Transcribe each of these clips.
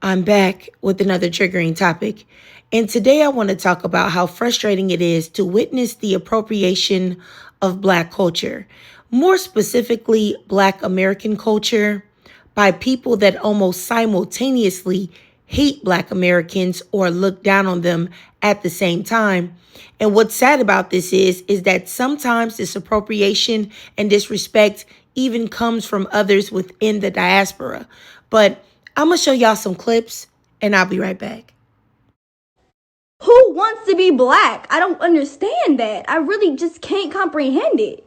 I'm back with another triggering topic. And today I want to talk about how frustrating it is to witness the appropriation of Black culture, more specifically, Black American culture, by people that almost simultaneously hate Black Americans or look down on them at the same time. And what's sad about this is that sometimes this appropriation and disrespect even comes from others within the diaspora. But I'm going to show y'all some clips, and I'll be right back. Who wants to be Black? I don't understand that. I really just can't comprehend it.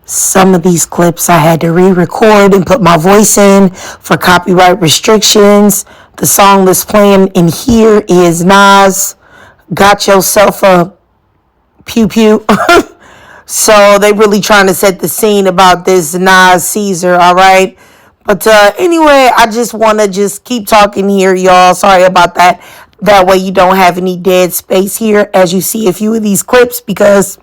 Some of these clips I had to re-record and put my voice in for copyright restrictions. The song that's playing in here is Nas, Got Yourself a Pew Pew. So they really trying to set the scene about this Nas Caesar, all right? But anyway, I just want to just keep talking here, y'all. Sorry about that. That way you don't have any dead space here as you see a few of these clips, because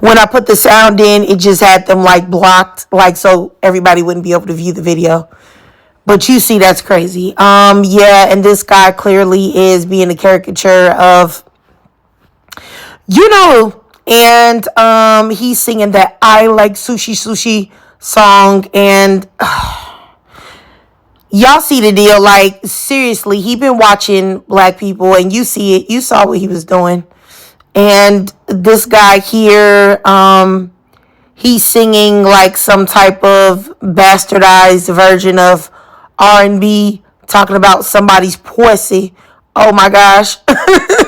when I put the sound in, it just had them like blocked, like so everybody wouldn't be able to view the video. But you see, that's crazy. Yeah, and this guy clearly is being a caricature of, and he's singing that I Like Sushi Sushi song, and y'all see the deal. Like, seriously, he been watching Black people, and you see it. You saw what he was doing. And this guy here, he's singing like some type of bastardized version of R&B, talking about somebody's pussy. Oh my gosh.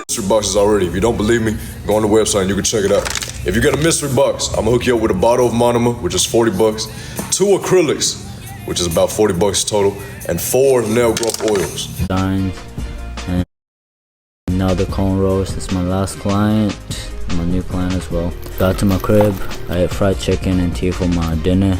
Mystery boxes already. If you don't believe me, go on the website and you can check it out. If you get a mystery box, I'm gonna hook you up with a bottle of Monoma, which is $40, 2 acrylics, which is about $40 total, and 4 nail growth oils. Designs, and now the cornrows. This is my last client, my new client as well. Got to my crib, I ate fried chicken and tea for my dinner,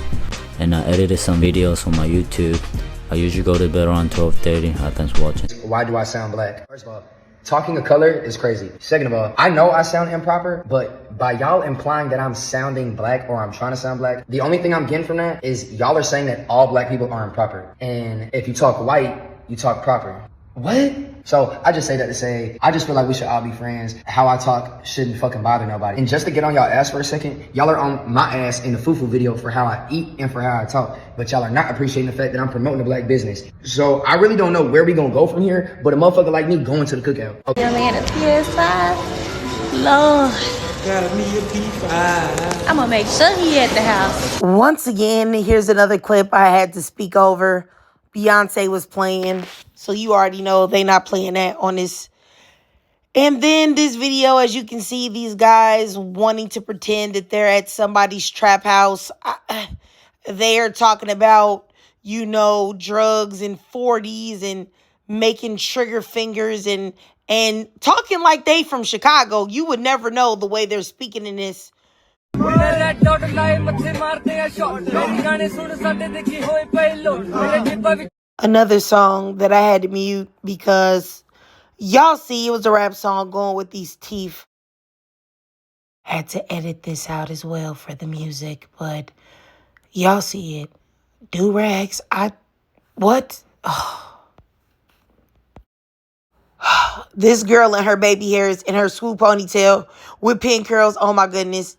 and I edited some videos for my YouTube. I usually go to bed around 12:30. Thanks for watching. Why do I sound Black? First of all, talking a color is crazy. Second of all, I know I sound improper, but by y'all implying that I'm sounding Black or I'm trying to sound Black, the only thing I'm getting from that is y'all are saying that all Black people are improper. And if you talk white, you talk proper. What? So I just say that to say, I just feel like we should all be friends. How I talk shouldn't fucking bother nobody. And just to get on y'all ass for a second, y'all are on my ass in the fufu video for how I eat and for how I talk. But y'all are not appreciating the fact that I'm promoting a Black business. So I really don't know where we gonna go from here, but a motherfucker like me going to the cookout. Okay. Young man, a PS5. Lord. Got me a P5. I'm gonna make sure he at the house. Once again, here's another clip I had to speak over. Beyonce was playing, so you already know they not playing that on this. And then this video, as you can see, these guys wanting to pretend that they're at somebody's trap house. They're talking about, drugs and 40s and making trigger fingers and talking like they from Chicago. You would never know the way they're speaking in this. Another song that I had to mute because y'all see it was a rap song going with these teeth. Had to edit this out as well for the music, but y'all see it. Do-rags, what? Oh. This girl and her baby hairs in her swoop ponytail with pin curls. Oh my goodness.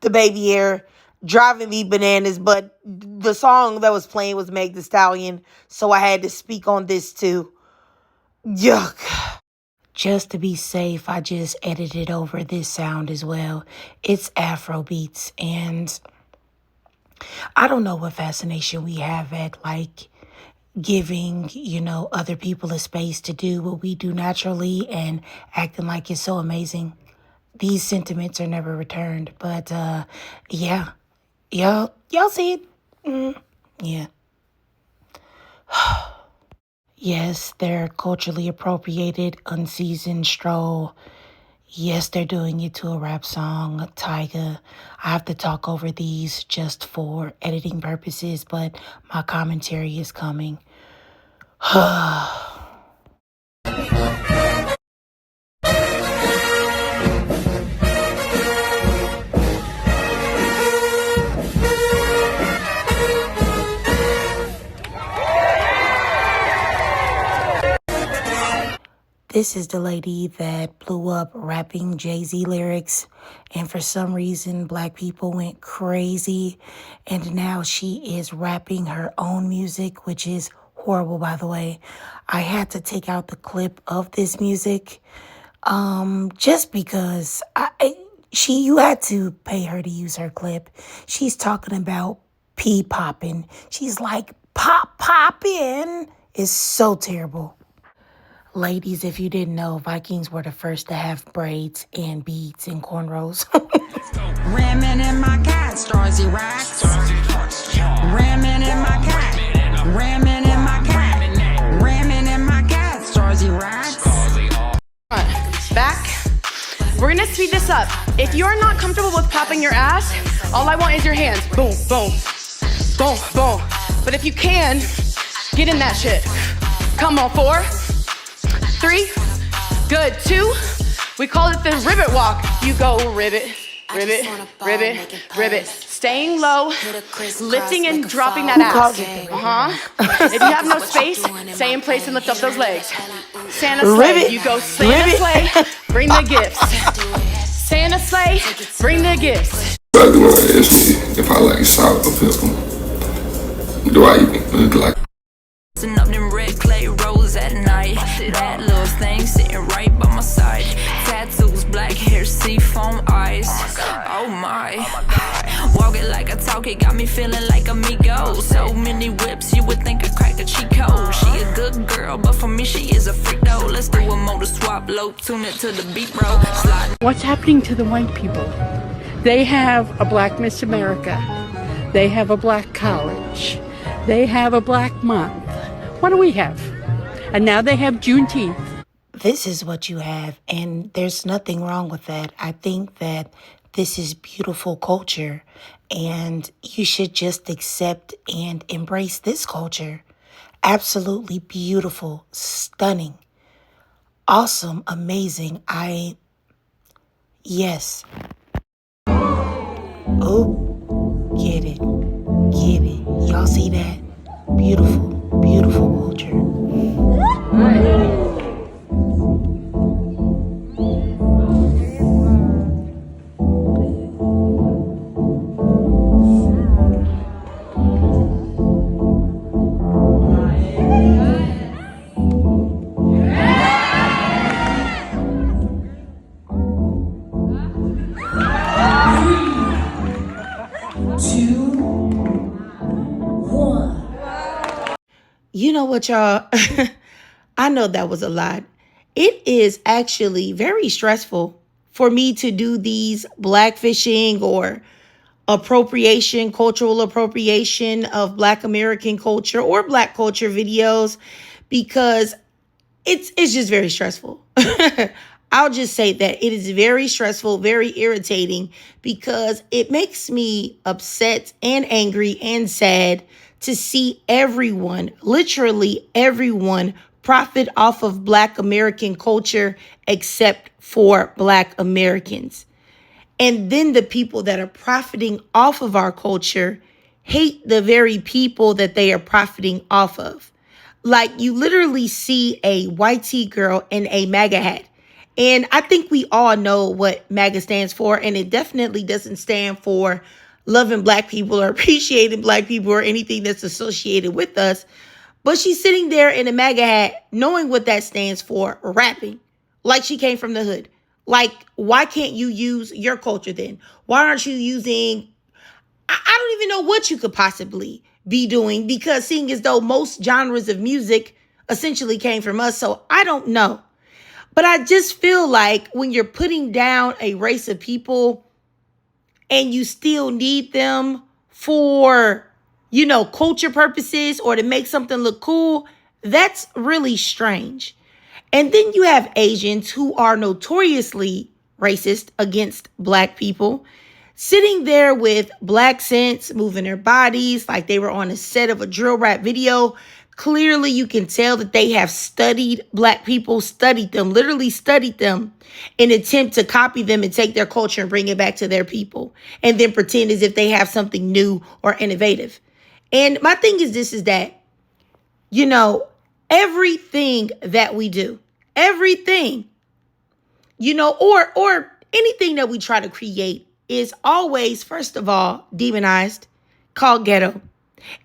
The baby hair driving me bananas. But the song that was playing was Meg Thee Stallion. So I had to speak on this too. Yuck. Just to be safe, I just edited over this sound as well. It's Afro beats. And I don't know what fascination we have at like giving, other people a space to do what we do naturally and acting like it's so amazing. These sentiments are never returned. But, yeah. Y'all see it? Yeah. Yes, they're culturally appropriated, unseasoned stroll. Yes, they're doing it to a rap song, a Tyga. I have to talk over these just for editing purposes, but my commentary is coming. This is the lady that blew up rapping Jay-Z lyrics, and for some reason, black people went crazy, and now she is rapping her own music, which is horrible, by the way. I had to take out the clip of this music, just because you had to pay her to use her clip. She's talking about pee popping. She's like, pop popping. It's so terrible. Ladies, if you didn't know, Vikings were the first to have braids and beads and cornrows. Ramming in my cat, Starsy rocks. Ramming in my cat. Ramming in my cat. Ramming in my cat, Starsy rocks. Back. We're gonna speed this up. If you're not comfortable with popping your ass, all I want is your hands. Boom, boom, boom, boom. But if you can, get in that shit. Come on, 4, 3, good, 2. We call it the ribbit walk. You go ribbit, ribbit, ribbit, ribbit. Staying low, lifting and dropping that ass. If you have no space, stay in place and lift up those legs. Santa sleigh, you go Santa sleigh, bring the gifts. Santa sleigh, bring the gifts. I do want to ask me if I like salt or pepper. Do I even look like? Up them red clay rose at night. That little thing sitting right by my side. Tattoos, black hair, seafoam eyes. Oh my. Walk it like I talk it, got me feeling like amigo. So many whips, you would think I cracked a cheat code. She a good girl, but for me she is a freak though. Let's do a motor swap, low tune it to the beat, bro. Slide. What's happening to the white people? They have a black Miss America. They have a black college. They have a black month. What do we have? And now they have Juneteenth. This is what you have, and there's nothing wrong with that. I think that this is beautiful culture, and you should just accept and embrace this culture. Absolutely beautiful, stunning, awesome, amazing. Yes. Oh, get it. Y'all see that? Beautiful, beautiful culture. You know what, y'all? I know that was a lot. It is actually very stressful for me to do these blackfishing or appropriation, cultural appropriation of Black American culture or Black culture videos, because it's just very stressful. I'll just say that it is very stressful, very irritating, because it makes me upset and angry and sad to see everyone, literally everyone, profit off of Black American culture except for Black Americans. And then the people that are profiting off of our culture hate the very people that they are profiting off of. Like, you literally see a white tee girl in a MAGA hat. And I think we all know what MAGA stands for, and it definitely doesn't stand for loving Black people or appreciating Black people or anything that's associated with us. But she's sitting there in a MAGA hat, knowing what that stands for, rapping like she came from the hood. Like, why can't you use your culture then? Why aren't you using, I don't even know what you could possibly be doing, because seeing as though most genres of music essentially came from us. So I don't know. But I just feel like when you're putting down a race of people and you still need them for, culture purposes or to make something look cool, that's really strange. And then you have Asians who are notoriously racist against Black people, sitting there with Black scents, moving their bodies like they were on a set of a drill rap video. Clearly, you can tell that they have studied Black people, literally studied them in an attempt to copy them and take their culture and bring it back to their people, and then pretend as if they have something new or innovative. And my thing is that, everything that we do, Everything, or anything that we try to create is always, first of all, demonized, called ghetto,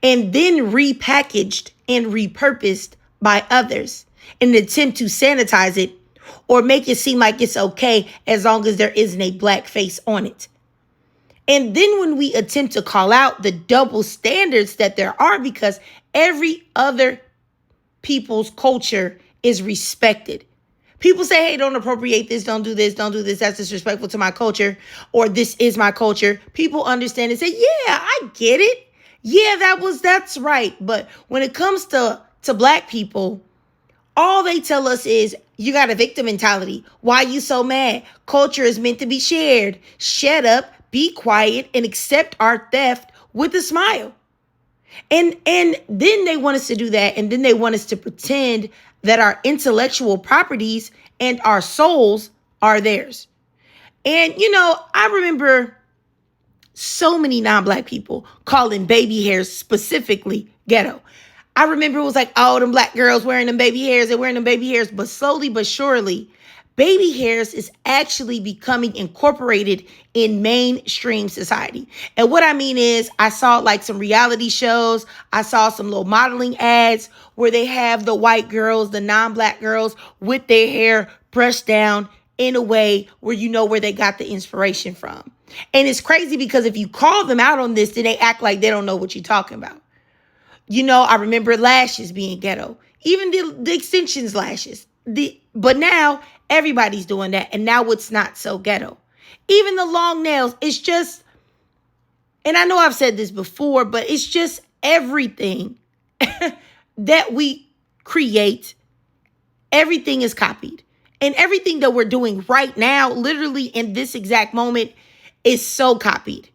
and then repackaged and repurposed by others in an attempt to sanitize it or make it seem like it's okay as long as there isn't a black face on it. And then when we attempt to call out the double standards that there are, because every other people's culture is respected. People say, hey, don't appropriate this, don't do this, that's disrespectful to my culture, or this is my culture. People understand and say, yeah, I get it. Yeah, that's right. But when it comes to black people, all they tell us is, you got a victim mentality. Why you so mad? Culture is meant to be shared. Shut up, be quiet, and accept our theft with a smile. And then they want us to do that. And then they want us to pretend that our intellectual properties and our souls are theirs. And, I remember so many non-black people calling baby hairs specifically ghetto. I remember it was like, oh, them black girls wearing them baby hairs, they're wearing them baby hairs. But slowly but surely, baby hairs is actually becoming incorporated in mainstream society. And what I mean is, I saw like some reality shows. I saw some little modeling ads where they have the white girls, the non-black girls with their hair brushed down in a way where you know where they got the inspiration from. And it's crazy because if you call them out on this, then they act like they don't know what you're talking about. I remember lashes being ghetto, even the extensions lashes. But now everybody's doing that. And now it's not so ghetto. Even the long nails, it's just, and I know I've said this before, but it's just everything that we create, everything is copied. And everything that we're doing right now, literally in this exact moment, is so copied.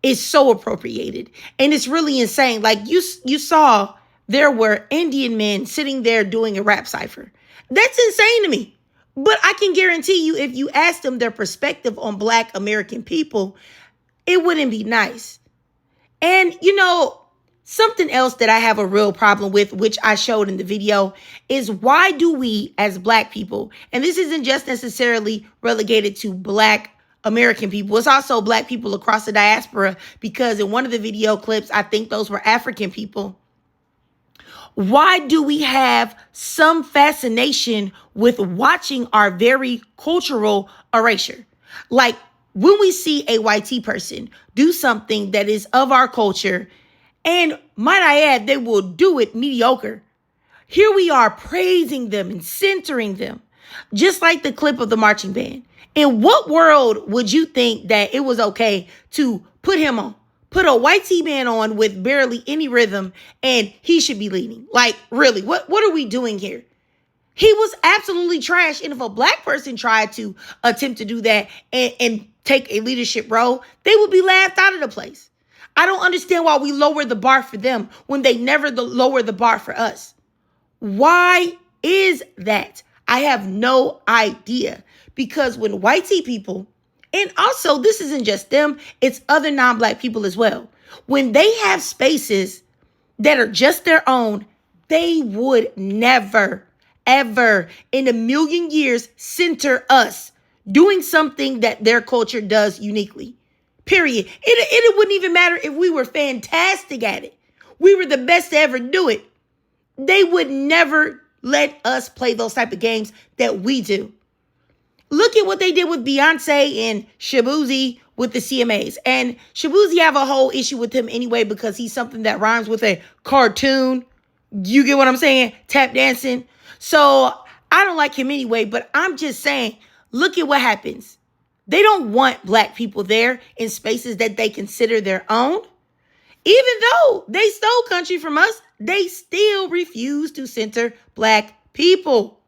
It's so appropriated. And it's really insane. Like you saw there were Indian men sitting there doing a rap cipher. That's insane to me. But I can guarantee you, if you asked them their perspective on Black American people, it wouldn't be nice. And, something else that I have a real problem with, which I showed in the video, is why do we as Black people, and this isn't just necessarily relegated to Black American people, it's also Black people across the diaspora, because in one of the video clips, I think those were African people. Why do we have some fascination with watching our very cultural erasure? Like when we see a YT person do something that is of our culture, and might I add, they will do it mediocre. Here we are praising them and centering them, just like the clip of the marching band. In what world would you think that it was okay to put him on? Put a white T-man on with barely any rhythm and he should be leading. Like, really, what are we doing here? He was absolutely trash. And if a Black person tried to attempt to do that and take a leadership role, they would be laughed out of the place. I don't understand why we lower the bar for them when they never lower the bar for us. Why is that? I have no idea. Because when white people, and also this isn't just them, it's other non-Black people as well, when they have spaces that are just their own, they would never, ever in a million years center us doing something that their culture does uniquely. Period. It wouldn't even matter if we were fantastic at it. We were the best to ever do it. They would never let us play those type of games that we do. Look at what they did with Beyonce and Shabuzi with the CMAs. And Shabuzi have a whole issue with him anyway because he's something that rhymes with a cartoon. You get what I'm saying? Tap dancing. So I don't like him anyway, but I'm just saying, look at what happens. They don't want Black people there in spaces that they consider their own. Even though they stole country from us, they still refuse to center Black people.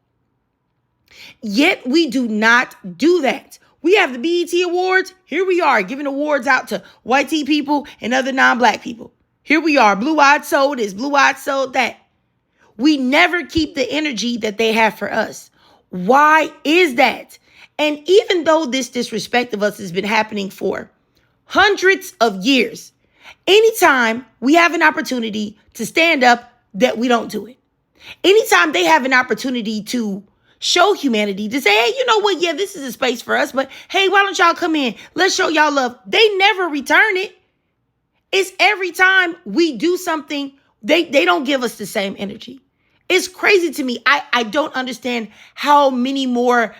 Yet we do not do that. We have the BET Awards. Here we are giving awards out to white people and other non-Black people. Here we are. Blue-eyed soul this, blue-eyed soul that. We never keep the energy that they have for us. Why is that? And even though this disrespect of us has been happening for hundreds of years, anytime we have an opportunity to stand up, that we don't do it. Anytime they have an opportunity to show humanity, to say, hey, you know what? Yeah, this is a space for us, but hey, why don't y'all come in? Let's show y'all love. They never return it. It's every time we do something, they don't give us the same energy. It's crazy to me. I don't understand how many more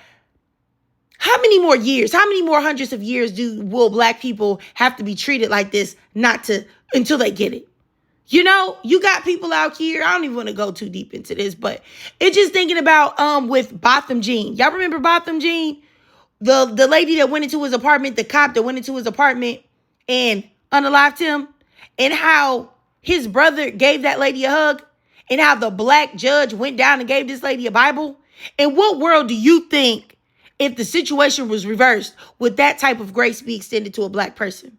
years, how many more hundreds of years will Black people have to be treated like this until they get it? You know, you got people out here. I don't even want to go too deep into this, but it's just thinking about with Botham Jean. Y'all remember Botham Jean? The lady that went into his apartment, the cop that went into his apartment and unalived him, and how his brother gave that lady a hug, and how the Black judge went down and gave this lady a Bible. In what world do you think, if the situation was reversed, would that type of grace be extended to a Black person?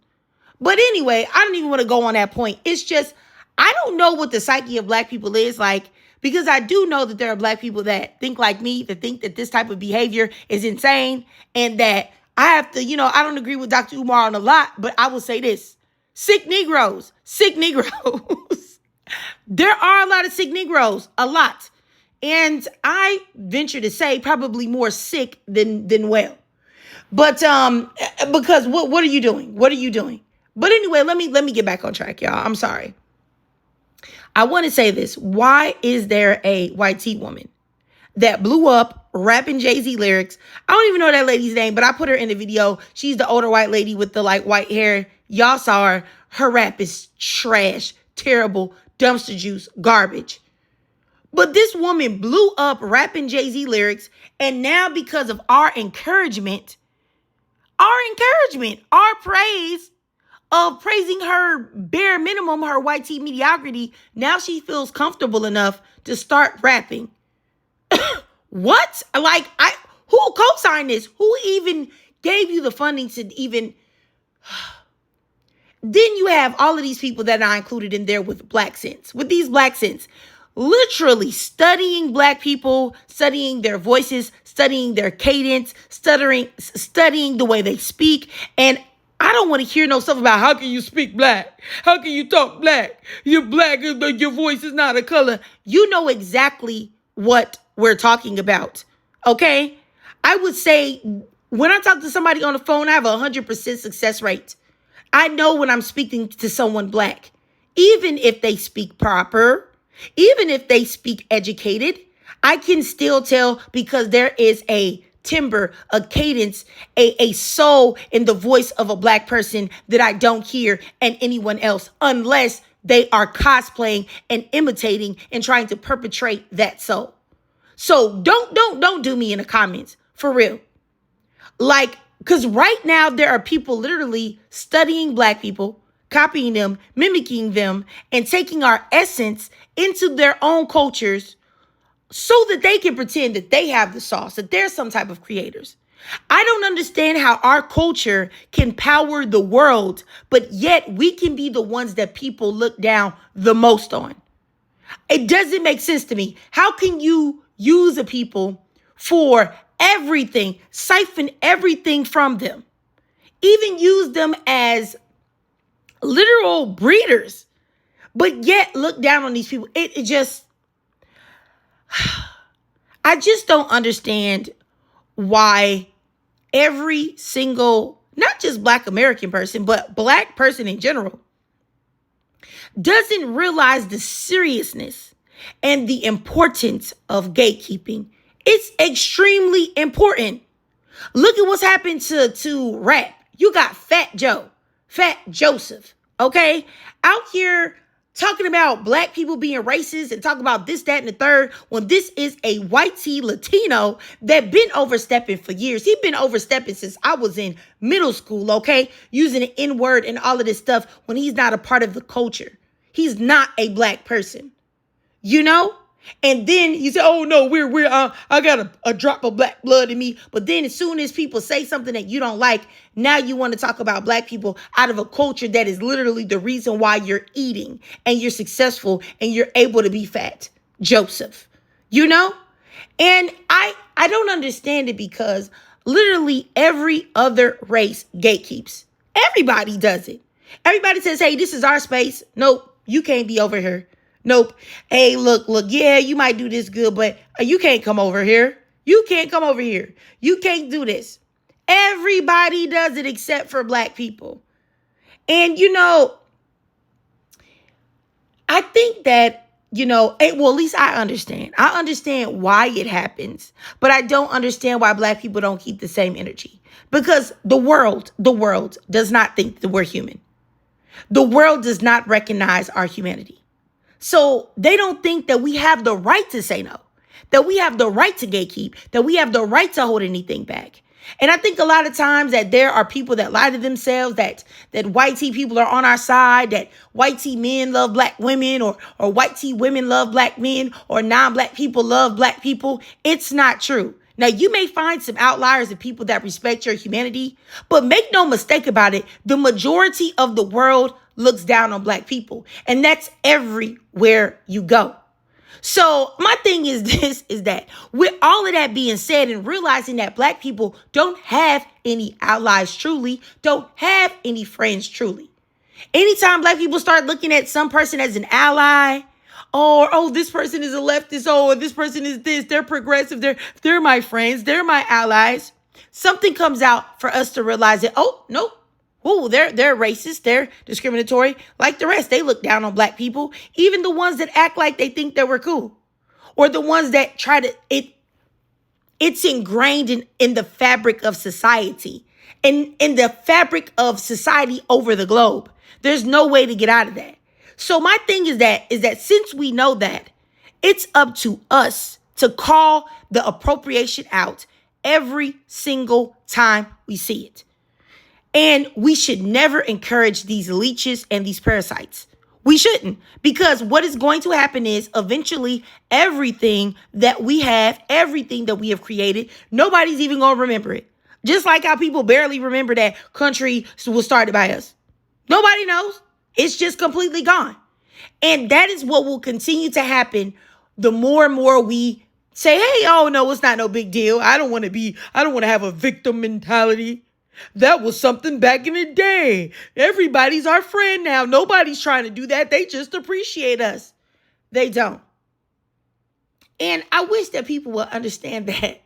But anyway, I don't even want to go on that point. It's just, I don't know what the psyche of Black people is like, because I do know that there are Black people that think like me, that think that this type of behavior is insane, and that I have to, I don't agree with Dr. Umar on a lot, but I will say this. Sick Negroes. There are a lot of sick Negroes, a lot. And I venture to say probably more sick than well. But because what are you doing? What are you doing? But anyway, let me get back on track, y'all. I'm sorry. I want to say this. Why is there a white tea woman that blew up rapping Jay-Z lyrics? I don't even know that lady's name, but I put her in the video. She's the older white lady with the white hair. Y'all saw her. Her rap is trash, terrible, dumpster juice, garbage. But this woman blew up rapping Jay-Z lyrics, and now because of our encouragement, our praise of praising her bare minimum, her white tea mediocrity, now she feels comfortable enough to start rapping. What? Who co-signed this? Who even gave you the funding to even... Then you have all of these people that are included in there with Black sense, with these Black sense, literally studying Black people, studying their voices, studying their cadence, studying the way they speak. And I don't want to hear no stuff about how can you speak Black? How can you talk Black? You're Black, your voice is not a color. You know exactly what we're talking about, okay? I would say when I talk to somebody on the phone, I have a 100% success rate. I know when I'm speaking to someone Black, even if they speak proper, even if they speak educated, I can still tell because there is a timbre, a cadence, a soul in the voice of a Black person that I don't hear in anyone else, unless they are cosplaying and imitating and trying to perpetrate that soul. So don't do me in the comments, for real. Because right now there are people literally studying Black people, copying them, mimicking them, and taking our essence into their own cultures so that they can pretend that they have the sauce, that they're some type of creators. I don't understand how our culture can power the world, but yet we can be the ones that people look down the most on. It doesn't make sense to me. How can you use a people for everything, siphon everything from them, even use them as literal breeders, but yet look down on these people? It just, I just don't understand why every single, not just Black American person, but Black person in general, doesn't realize the seriousness and the importance of gatekeeping. It's extremely important. Look at what's happened to rap. You got Fat Joseph, okay? Out here talking about Black people being racist and talking about this, that, and the third, when this is a white tea Latino that been overstepping for years. He been overstepping since I was in middle school, okay? Using the N-word and all of this stuff when he's not a part of the culture. He's not a Black person, you know? And then you say, oh no, I got a drop of Black blood in me. But then as soon as people say something that you don't like, now you want to talk about Black people out of a culture that is literally the reason why you're eating and you're successful and you're able to be fat. Joseph, you know? And I don't understand it, because literally every other race gatekeeps. Everybody does it. Everybody says, hey, this is our space. Nope, you can't be over here. Nope. Hey, look, yeah, you might do this good, but you can't come over here. You can't come over here. You can't do this. Everybody does it except for black people. And, I think that, well, at least I understand. I understand why it happens, but I don't understand why black people don't keep the same energy. Because the world does not think that we're human. The world does not recognize our humanity. So they don't think that we have the right to say no, that we have the right to gatekeep, that we have the right to hold anything back. And I think a lot of times that there are people that lie to themselves, that white tea people are on our side, that white tea men love black women, or white tea women love black men, or non-black people love black people. It's not true. Now, you may find some outliers of people that respect your humanity, but make no mistake about it, the majority of the world looks down on black people, and that's everywhere you go. So my thing is this, is that with all of that being said and realizing that black people don't have any allies truly, don't have any friends truly. Anytime black people start looking at some person as an ally, or, oh, this person is a leftist, or this person is this, they're progressive, they're my friends, they're my allies, something comes out for us to realize that, oh, nope. Oh, they're racist. They're discriminatory. Like the rest, they look down on black people. Even the ones that act like they think that we're cool. Or the ones that try to, it's ingrained in the fabric of society. And in the fabric of society over the globe. There's no way to get out of that. So my thing is that since we know that, it's up to us to call the appropriation out every single time we see it. And we should never encourage these leeches and these parasites. We shouldn't, because what is going to happen is eventually everything that we have, everything that we have created, nobody's even going to remember it. Just like how people barely remember that country was started by us. Nobody knows. It's just completely gone. And that is what will continue to happen the more and more we say, hey, oh, no, it's not no big deal. I don't want to have a victim mentality. That was something back in the day. Everybody's our friend now. Nobody's trying to do that. They just appreciate us. They don't. And I wish that people would understand that.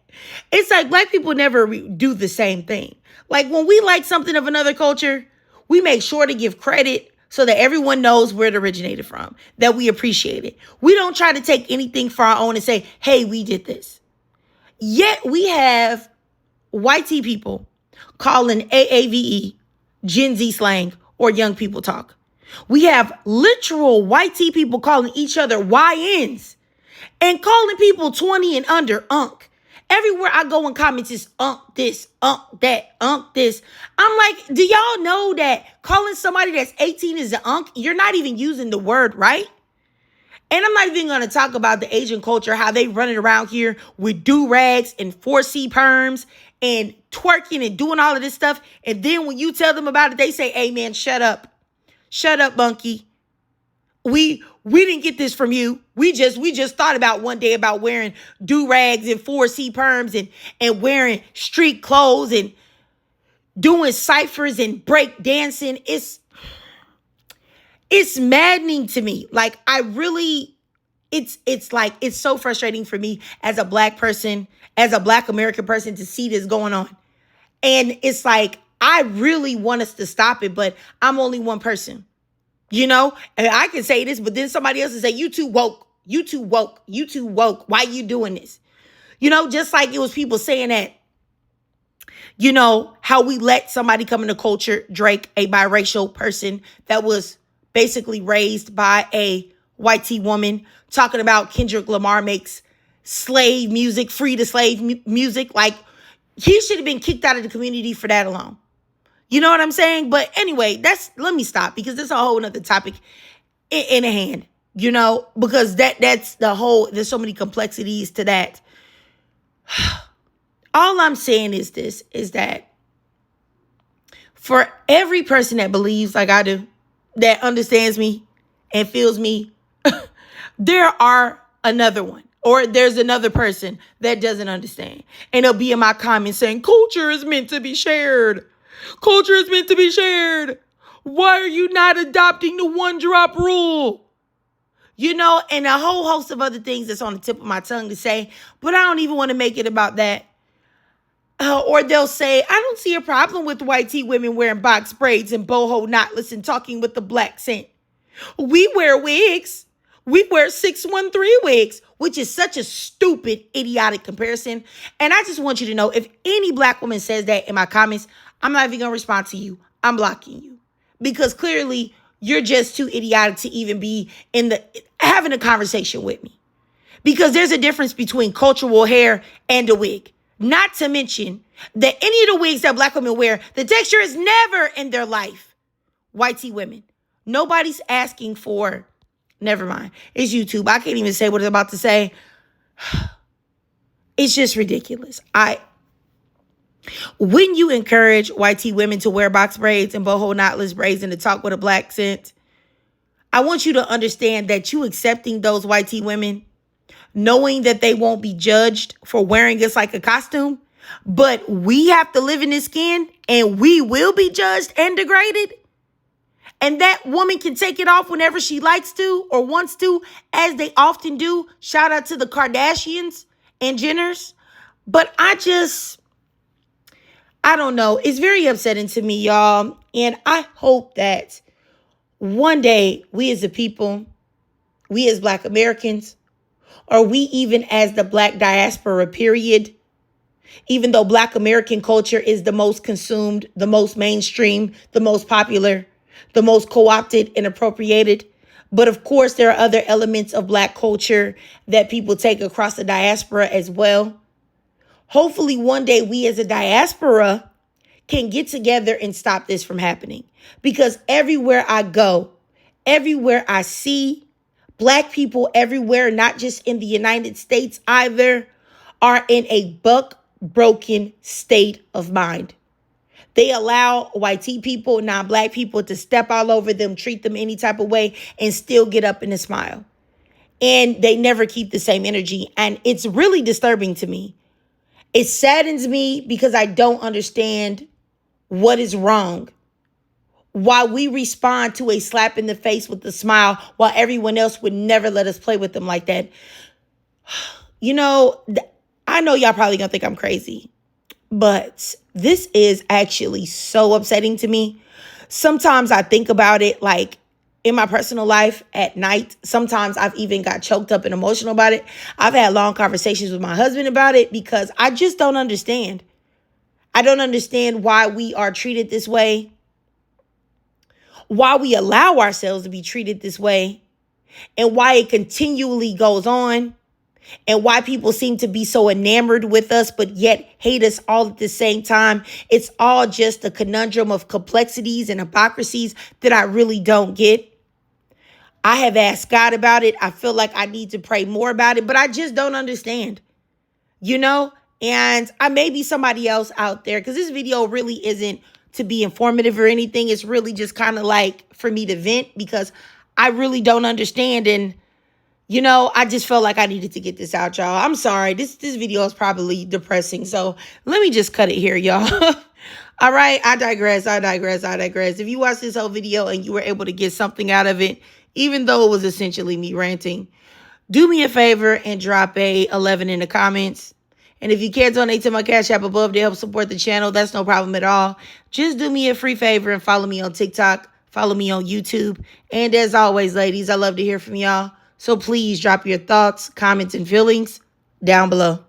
It's like black people never do the same thing. Like when we like something of another culture, we make sure to give credit so that everyone knows where it originated from, that we appreciate it. We don't try to take anything for our own and say, hey, we did this. Yet we have white tea people calling AAVE Gen Z slang or young people talk. We have literal white tea people calling each other YNs and calling people 20 and under unk. Everywhere I go in comments is unk this, unk that, unk this. I'm like, do y'all know that calling somebody that's 18 is an unk? You're not even using the word right. And I'm not even going to talk about the Asian culture, how they running around here with do-rags and 4C perms and twerking and doing all of this stuff. And then when you tell them about it, they say, hey, man, shut up. Shut up, Bunky. We didn't get this from you. We just thought about one day about wearing do-rags and 4C perms and wearing street clothes and doing ciphers and break dancing. It's maddening to me. Like, I really, it's so frustrating for me as a black person, as a black American person, to see this going on. And it's like, I really want us to stop it, but I'm only one person, and I can say this, but then somebody else will say, you too woke, you too woke, you too woke. Why you doing this? Just like it was people saying that, how we let somebody come into culture, Drake, a biracial person that was basically raised by a white tea woman, talking about Kendrick Lamar makes slave music, free to slave music. Like, he should have been kicked out of the community for that alone. You know what I'm saying? But anyway, let me stop, because there's a whole nother topic in a hand, because that's the whole, there's so many complexities to that. All I'm saying is this, is that for every person that believes like I do, that understands me and feels me, there are another one, or there's another person that doesn't understand. And they'll be in my comments saying, culture is meant to be shared. Culture is meant to be shared. Why are you not adopting the one drop rule? You know, and a whole host of other things that's on the tip of my tongue to say, but I don't even want to make it about that. Or they'll say, I don't see a problem with white tea women wearing box braids and boho knotless and talking with the black scent. We wear wigs. We wear 613 wigs, which is such a stupid, idiotic comparison. And I just want you to know, if any black woman says that in my comments, I'm not even going to respond to you. I'm blocking you. Because clearly, you're just too idiotic to even be having a conversation with me. Because there's a difference between cultural hair and a wig. Not to mention that any of the wigs that black women wear, the texture is never in their life. White tea women. Nobody's asking for, never mind. It's YouTube. I can't even say what I'm about to say. It's just ridiculous. When you encourage white tea women to wear box braids and boho knotless braids and to talk with a black scent, I want you to understand that you accepting those white tea women, knowing that they won't be judged for wearing us like a costume, but we have to live in this skin and we will be judged and degraded. And that woman can take it off whenever she likes to or wants to, as they often do. Shout out to the Kardashians and Jenners. But I don't know. It's very upsetting to me, y'all. And I hope that one day we as a people, we as Black Americans, or we even as the Black diaspora, period, even though Black American culture is the most consumed, the most mainstream, the most popular, the most co-opted and appropriated. But of course, there are other elements of Black culture that people take across the diaspora as well. Hopefully one day we as a diaspora can get together and stop this from happening. Because everywhere I go, everywhere I see, Black people everywhere, not just in the United States either, are in a buck-broken state of mind. They allow white tea people, non-Black people to step all over them, treat them any type of way, and still get up and smile. And they never keep the same energy. And it's really disturbing to me. It saddens me because I don't understand what is wrong. Why we respond to a slap in the face with a smile while everyone else would never let us play with them like that. You know, I know y'all probably gonna think I'm crazy, but this is actually so upsetting to me. Sometimes I think about it like in my personal life at night. Sometimes I've even got choked up and emotional about it. I've had long conversations with my husband about it because I just don't understand. I don't understand why we are treated this way, why we allow ourselves to be treated this way, and why it continually goes on, and why people seem to be so enamored with us, but yet hate us all at the same time. It's all just a conundrum of complexities and hypocrisies that I really don't get. I have asked God about it. I feel like I need to pray more about it, but I just don't understand, you know? And I may be somebody else out there, because this video really isn't to be informative or anything. It's really just kind of like for me to vent because I really don't understand. And, you know, I just felt like I needed to get this out, y'all. I'm sorry. This video is probably depressing. So let me just cut it here, y'all. All right. I digress. If you watched this whole video and you were able to get something out of it, even though it was essentially me ranting, do me a favor and drop a 11 in the comments. And if you can't donate to my Cash App above to help support the channel, that's no problem at all. Just do me a free favor and follow me on TikTok. Follow me on YouTube. And as always, ladies, I love to hear from y'all. So please drop your thoughts, comments, and feelings down below.